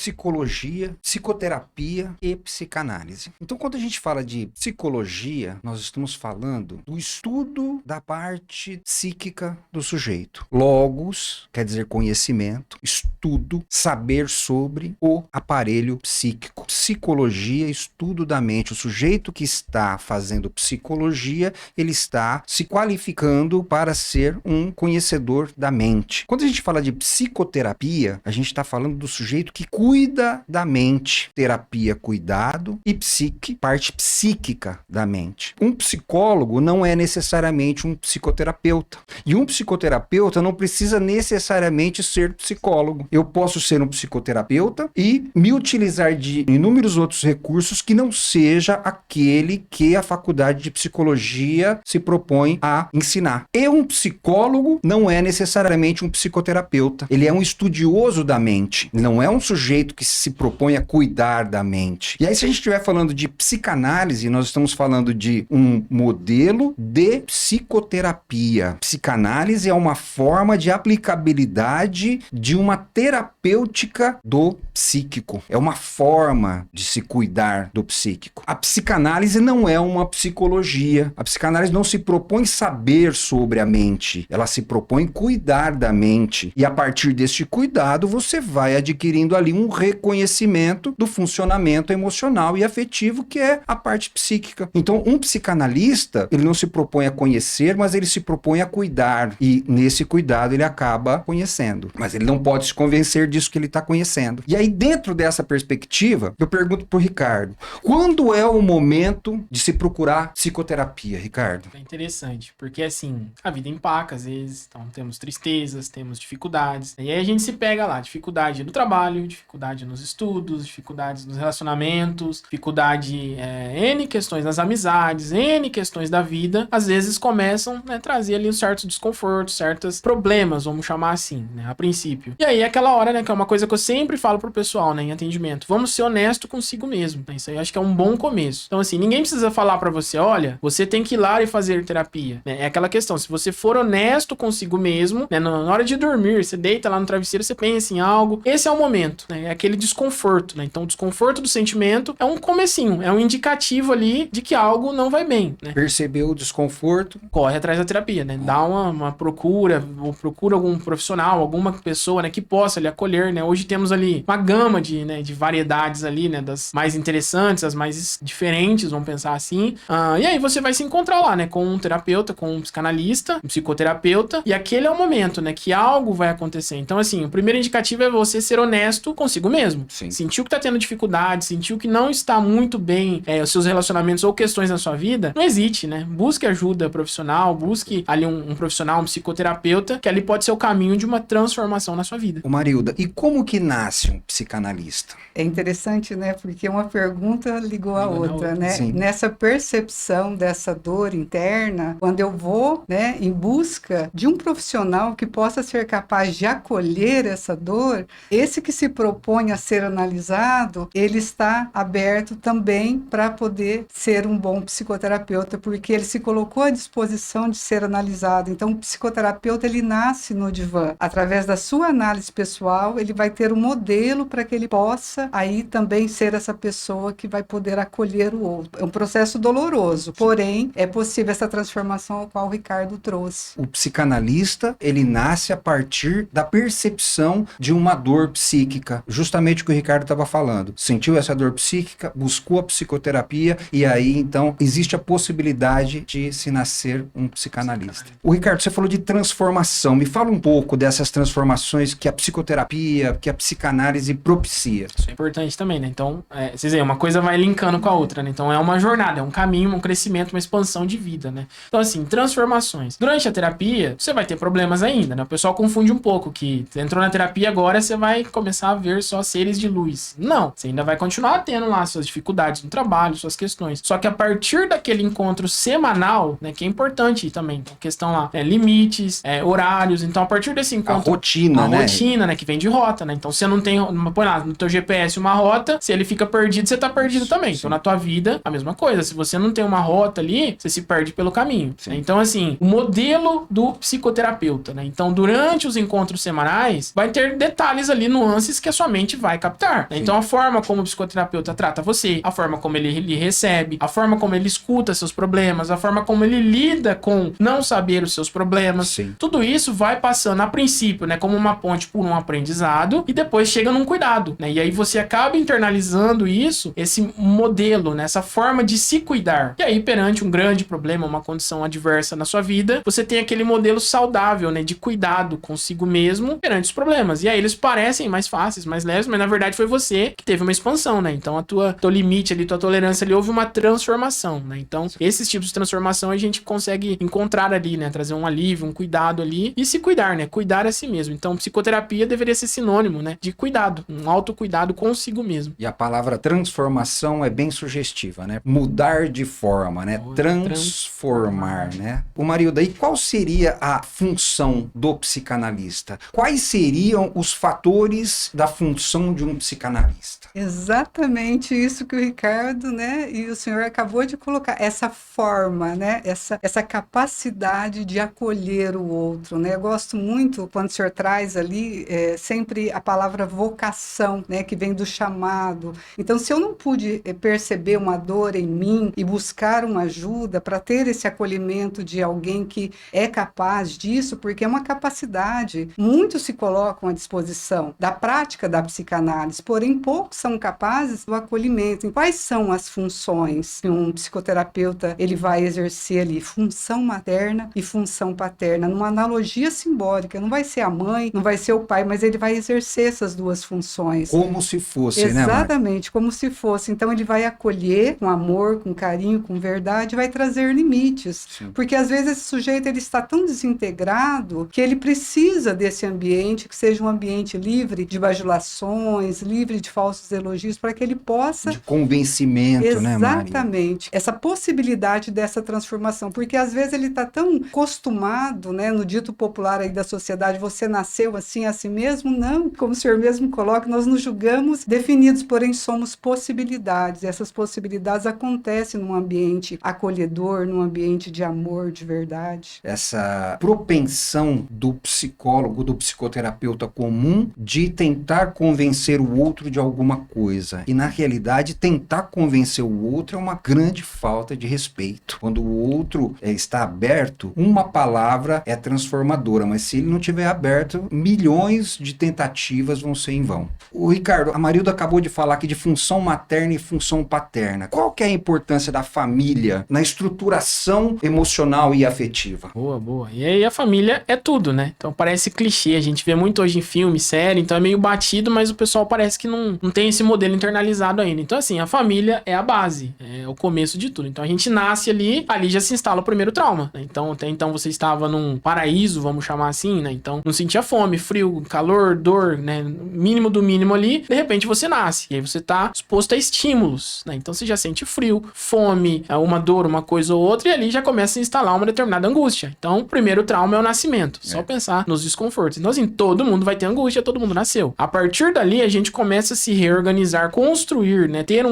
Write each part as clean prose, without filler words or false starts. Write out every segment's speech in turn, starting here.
psicologia, psicoterapia e psicanálise. Então, quando a gente fala de psicologia, nós estamos falando do estudo da parte psíquica do sujeito. Logos quer dizer conhecimento, estudo, saber sobre o aparelho psíquico. Psicologia, estudo da mente. O sujeito que está fazendo psicologia, ele está se qualificando para ser um conhecedor da mente. Quando a gente fala de psicoterapia, a gente está falando do sujeito que cuida da mente. Terapia, cuidado, e psique, parte psíquica da mente. Um psicólogo não é necessariamente um psicoterapeuta. E um psicoterapeuta não precisa necessariamente ser psicólogo. Eu posso ser um psicoterapeuta e me utilizar de inúmeros outros recursos que não seja aquele que a faculdade de psicologia se propõe a ensinar. E um psicólogo não é necessariamente um psicoterapeuta. Ele é um estudioso da mente. Ele não é um sujeito que se propõe a cuidar da mente. E aí, se a gente estiver falando de psicanálise, nós estamos falando de um modelo de psicoterapia. Psicanálise é uma forma de aplicabilidade de uma terapêutica do psíquico. É uma forma de se cuidar do psíquico. A psicanálise não é uma psicologia. A psicanálise não se propõe saber sobre a mente. Ela se propõe cuidar da mente. E a partir deste cuidado, você vai adquirindo ali um reconhecimento do funcionamento emocional e afetivo, que é a parte psíquica. Então, um psicanalista, ele não se propõe a conhecer, mas ele se propõe a cuidar. E nesse cuidado, ele acaba conhecendo. Mas ele não pode se convencer disso que ele está conhecendo. E aí, dentro dessa perspectiva, eu pergunto pro Ricardo, quando é o momento de se procurar psicoterapia, Ricardo? É interessante, porque assim, a vida empaca às vezes, então temos tristezas, temos dificuldades, e aí a gente se pega lá, dificuldade no trabalho, dificuldade nos estudos, dificuldades nos relacionamentos, dificuldade N questões nas amizades, N questões da vida, às vezes começam, né, trazer ali um certo desconforto, certos problemas, vamos chamar assim, né, a princípio. E aí é aquela hora, né, que é uma coisa que eu sempre falo pro pessoal, né, em atendimento, vamos ser honesto consigo mesmo, né, isso aí eu acho que é um bom começo. Então assim, ninguém precisa falar pra você, olha, você tem que ir lá e fazer terapia, né, é aquela questão, se você for honesto consigo mesmo, né, na hora de dormir, você deita lá no travesseiro, você pensa em algo, esse é o momento, né, é aquele desconforto, né, então o desconforto do sentimento é um comecinho, é um indicativo ali de que algo não vai bem, né. Percebeu o desconforto? Corre atrás da terapia, né, dá uma procura, ou procura algum profissional, alguma pessoa, né, que possa lhe acolher, né, hoje temos ali uma gama de, né, de variedades ali, né, das mais interessantes, as mais diferentes, vamos pensar assim, e aí você vai se encontrar lá, né, com um terapeuta, com um psicanalista, um psicoterapeuta, e aquele é o momento, né, que algo vai acontecer. Então, assim, o primeiro indicativo é você ser honesto consigo mesmo. Sim. Sentiu que tá tendo dificuldade, sentiu que não está muito bem os seus relacionamentos ou questões na sua vida, não hesite, né, busque ajuda profissional, busque ali um profissional, um psicoterapeuta, que ali pode ser o caminho de uma transformação na sua vida. Ô Marilda, e como que nasce um psicanalista? É interessante, né? Porque uma pergunta ligou a outra, né? Sim. Nessa percepção dessa dor interna, quando eu vou, né, em busca de um profissional que possa ser capaz de acolher essa dor, esse que se propõe a ser analisado, ele está aberto também para poder ser um bom psicoterapeuta, porque ele se colocou à disposição de ser analisado. Então, o psicoterapeuta, ele nasce no divã. Através da sua análise pessoal, ele vai ter um modelo para que ele possa aí também ser essa pessoa que vai poder acolher o outro. É um processo doloroso, porém, é possível essa transformação ao qual o Ricardo trouxe. O psicanalista, ele nasce a partir da percepção de uma dor psíquica, justamente o que o Ricardo estava falando. Sentiu essa dor psíquica, buscou a psicoterapia e aí, então, existe a possibilidade de se nascer um psicanalista. O Ricardo, você falou de transformação. Me fala um pouco dessas transformações que a psicoterapia, que a psicanálise propicia. Isso é importante também, né? Então, vocês veem, uma coisa vai linkando com a outra, né? Então, é uma jornada, é um caminho, um crescimento, uma expansão de vida, né? Então, assim, transformações. Durante a terapia, você vai ter problemas ainda, né? O pessoal confunde um pouco que você entrou na terapia, agora você vai começar a ver só seres de luz. Não, você ainda vai continuar tendo lá suas dificuldades no trabalho, suas questões. Só que a partir daquele encontro semanal, né, que é importante também, então, questão lá, limites, horários, então a partir desse encontro... A rotina, né? A rotina, né, que vem de rota, né? Então, você não tem, põe lá no teu GPS uma rota, se ele fica perdido, você tá perdido também. Então, na tua vida, a mesma coisa. Se você não tem uma rota ali, você se perde pelo caminho. Né? Então, assim, o modelo do psicoterapeuta, né? Então, durante os encontros semanais, vai ter detalhes ali, nuances que a sua mente vai captar. Né? Então a forma como o psicoterapeuta trata você, a forma como ele lhe recebe, a forma como ele escuta seus problemas, a forma como ele lida com não saber os seus problemas, Sim. tudo isso vai passando a princípio, né, como uma ponte por um aprendizado e depois chega num cuidado, né? E aí você acaba internalizando isso, esse modelo, né, essa forma de se cuidar. E aí perante um grande problema, uma condição adversa na sua vida, você tem aquele modelo saudável, né, de cuidado consigo mesmo perante os problemas. E aí eles parecem mais fáceis, mais leves, mas na verdade foi você que teve uma expansão, né? Então a teu limite ali, tua tolerância ali, houve uma transformação, né? Então esses tipos de transformação a gente consegue encontrar ali, né? Trazer um alívio, um cuidado ali e se cuidar, né? Cuidar a si mesmo. Então psicoterapia deveria ser sinônimo, né? De cuidado, um autocuidado consigo mesmo. E a palavra transformação é bem sugestiva, né? Mudar de forma, né? Transformar, né? O Marilda, e qual seria a função do psicanalista? Quais seriam os fatores da função de um psicanalista? Exatamente isso que o Ricardo, né, e o senhor acabou de colocar, essa forma, né, essa capacidade de acolher o outro, né? Eu gosto muito quando o senhor traz ali sempre a palavra vocação, né, que vem do chamado. Então, se eu não pude perceber uma dor em mim e buscar uma ajuda para ter esse acolhimento de alguém que é capaz disso, porque é uma capacidade, muitos se colocam à disposição da prática da psicanálise, porém poucos são capazes do acolhimento. E quais são as funções que um psicoterapeuta ele vai exercer ali? Função materna e função paterna, numa analogia simbólica. Não vai ser a mãe, não vai ser o pai, mas ele vai exercer essas duas funções. Como se fosse, né, Exatamente, como se fosse. Então ele vai acolher com amor, com carinho, com verdade, vai trazer limites. Sim. Porque às vezes esse sujeito ele está tão desintegrado que ele precisa desse ambiente, que seja um ambiente livre de bajulações, livre de falsos elogios, para que ele possa... De convencimento, né, Mari? Exatamente. Essa possibilidade dessa transformação, porque às vezes ele está tão acostumado, né, no dito popular aí da sociedade, você nasceu assim a si mesmo? Não, como o senhor mesmo coloca, nós nos julgamos definidos, porém somos possibilidades. Essas possibilidades acontecem num ambiente acolhedor, num ambiente de amor, de verdade. Essa propensão do psicólogo, do psicoterapeuta comum de tentar convencer o outro de alguma coisa. E na realidade, tentar convencer o outro é uma grande falta de respeito. Quando o outro está aberto, uma palavra é transformadora, mas se ele não estiver aberto, milhões de tentativas vão ser em vão. O Ricardo, a Marilda acabou de falar aqui de função materna e função paterna. Qual que é a importância da família na estruturação emocional e afetiva? Boa, boa. E aí a família é tudo, né? Então parece clichê, a gente vê muito hoje em filme, série, então é meio batido, mas o pessoal parece que não tem esse modelo internalizado ainda. Então assim, a família é a base, é o começo de tudo. Então a gente nasce ali já se instala o primeiro trauma, né? Então até então você estava num paraíso, vamos chamar assim, né? Então não sentia fome, frio, calor, dor, né? Mínimo do mínimo ali, de repente você nasce. E aí você tá exposto a estímulos, né? Então você já sente frio, fome, uma dor, uma coisa ou outra, e ali já começa a instalar uma determinada angústia. Então o primeiro trauma é o nascimento. Só pensar nos desconfortos. Então assim, todo mundo vai ter angústia, todo mundo nasceu. A partir dali a gente começa a se reorganizar, construir, né? Ter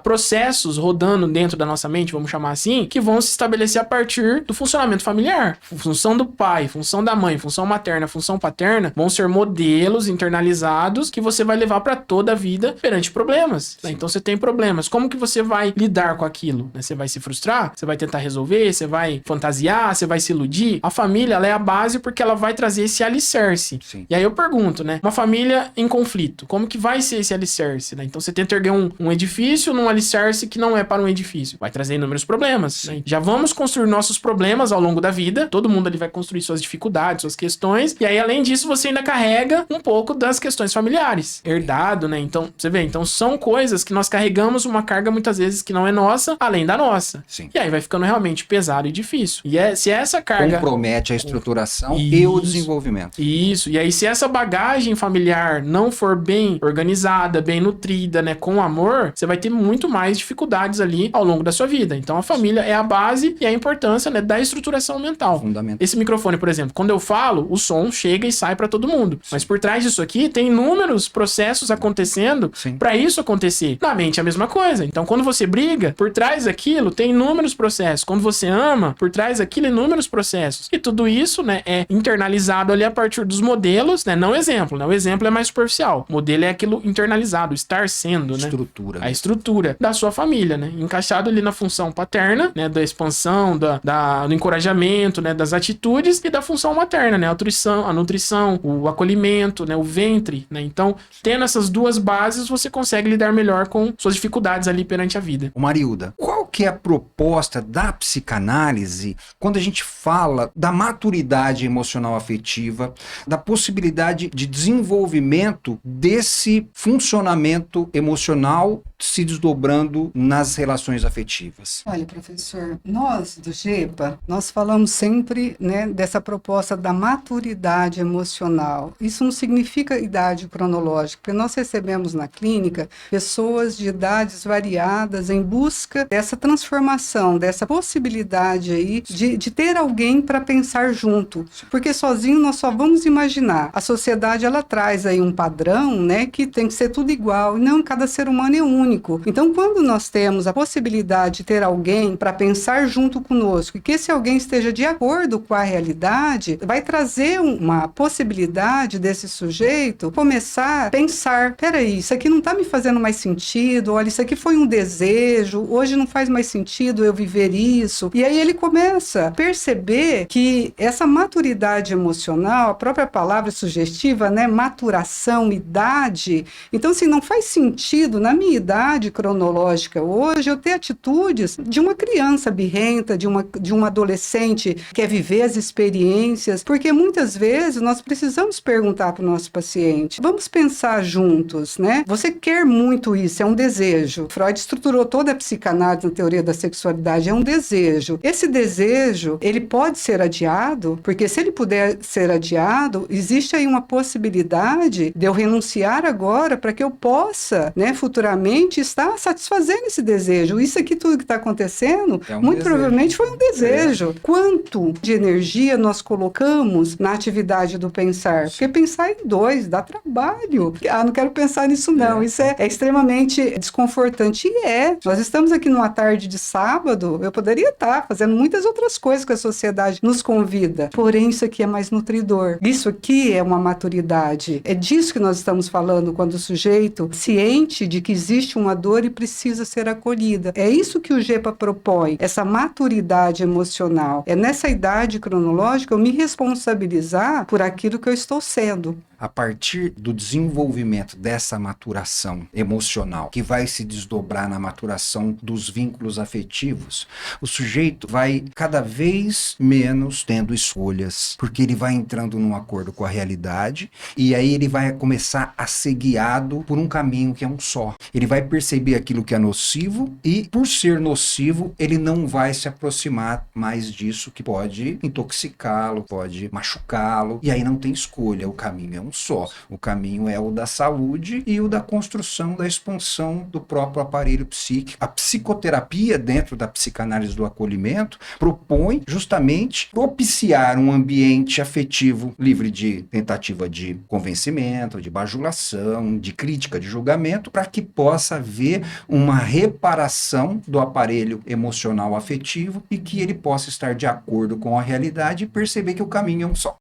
processos rodando dentro da nossa mente, vamos chamar assim, que vão se estabelecer a partir do funcionamento familiar. Função do pai, função da mãe, função materna, função paterna, vão ser modelos internalizados que você vai levar para toda a vida perante problemas. Né? Então você tem problemas. Como que você vai lidar com aquilo? Né? Você vai se frustrar? Você vai tentar resolver? Você vai fantasiar? Você vai se iludir? A família, ela é a base porque ela vai trazer esse alicerce. Sim. E aí eu pergunto, né? Uma família em conflito, como que vai ser esse alicerce? Né? Então você tenta erguer um edifício num alicerce que não é para um edifício. Vai trazer inúmeros problemas. Né? Já vamos construir nossos problemas ao longo da vida. Todo mundo ali vai construir suas dificuldades, suas questões. E aí, além disso, você ainda carrega um pouco das questões familiares. Herdado, né? Então, você vê, então são coisas que nós carregamos uma carga muitas vezes que não é nossa, além da nossa. Sim. E aí vai ficando realmente pesado e difícil. E se essa carga... compromete a estruturação e o desenvolvimento. Isso. E aí, se essa bagagem familiar não for bem organizada, bem nutrida, né, com amor, você vai ter muito mais dificuldades ali ao longo da sua vida. Então, a família é a base e a importância, né, da estruturação mental. Fundamental. Esse microfone, por exemplo, quando eu falo, o som chega e sai para todo mundo. Mas por trás disso aqui, tem inúmeros processos acontecendo para isso acontecer. Na mente é a mesma coisa. Então, quando você briga, por trás daquilo tem inúmeros processos. Quando você ama, por trás daquilo, inúmeros processos. E tudo isso, né, é internalizado ali a partir dos modelos, né, não exemplo, né? O exemplo é mais superficial. social. Modelo é aquilo internalizado, estar sendo, né? Estrutura. A estrutura da sua família, né? Encaixado ali na função paterna, né? Da expansão, do encorajamento, né? Das atitudes e da função materna, né? A nutrição, o acolhimento, né? O ventre, né? Então, tendo essas duas bases, você consegue lidar melhor com suas dificuldades ali perante a vida. Ô Marilda, qual que é a proposta da psicanálise quando a gente fala da maturidade emocional afetiva, da possibilidade de desenvolvimento desse funcionamento emocional se desdobrando nas relações afetivas? Olha, professor, nós do GEPA, nós falamos sempre, né, dessa proposta da maturidade emocional. Isso não significa idade cronológica, porque nós recebemos na clínica pessoas de idades variadas em busca dessa transformação, dessa possibilidade aí de ter alguém para pensar junto, porque sozinho nós só vamos imaginar. A sociedade, ela traz aí um padrão, né, que tem que ser tudo igual, e não, cada ser humano é único. Então, quando nós temos a possibilidade de ter alguém para pensar junto conosco, e que esse alguém esteja de acordo com a realidade, vai trazer uma possibilidade desse sujeito começar a pensar, peraí, isso aqui não está me fazendo mais sentido, olha, isso aqui foi um desejo, hoje não faz mais sentido eu viver isso. E aí ele começa a perceber que essa maturidade emocional, a própria palavra sugestiva, né, maturação, idade, então, assim, não faz sentido na minha idade cronológica hoje eu ter atitudes de uma criança birrenta, de um adolescente que quer viver as experiências, porque muitas vezes nós precisamos perguntar para o nosso paciente, vamos pensar juntos, né? Você quer muito isso, é um desejo. Freud estruturou toda a psicanálise na teoria da sexualidade, é um desejo. Esse desejo, ele pode ser adiado, porque se ele puder ser adiado, existe aí uma possibilidade de eu renunciar agora para que eu possa, né, futuramente está satisfazendo esse desejo. Isso aqui, tudo que está acontecendo, muito provavelmente foi um desejo. Quanto de energia nós colocamos na atividade do pensar? Porque pensar em dois dá trabalho. Ah, não quero pensar nisso não. Isso é extremamente desconfortante. E nós estamos aqui numa tarde de sábado, eu poderia estar fazendo muitas outras coisas que a sociedade nos convida. Porém, isso aqui é mais nutridor. Isso aqui é uma maturidade. É disso que nós estamos falando quando o sujeito, ciente de que existe uma dor e precisa ser acolhida. É isso que o GEPA propõe, essa maturidade emocional. É nessa idade cronológica eu me responsabilizar por aquilo que eu estou sendo. A partir do desenvolvimento dessa maturação emocional, que vai se desdobrar na maturação dos vínculos afetivos, o sujeito vai cada vez menos tendo escolhas, porque ele vai entrando num acordo com a realidade, e aí ele vai começar a ser guiado por um caminho que é um só. Ele vai perceber aquilo que é nocivo, e por ser nocivo, ele não vai se aproximar mais disso, que pode intoxicá-lo, pode machucá-lo, e aí não tem escolha, o caminho é um só. O caminho é o da saúde e o da construção, da expansão do próprio aparelho psíquico. A psicoterapia, dentro da psicanálise do acolhimento, propõe justamente propiciar um ambiente afetivo livre de tentativa de convencimento, de bajulação, de crítica, de julgamento, para que possa haver uma reparação do aparelho emocional afetivo e que ele possa estar de acordo com a realidade e perceber que o caminho é um só.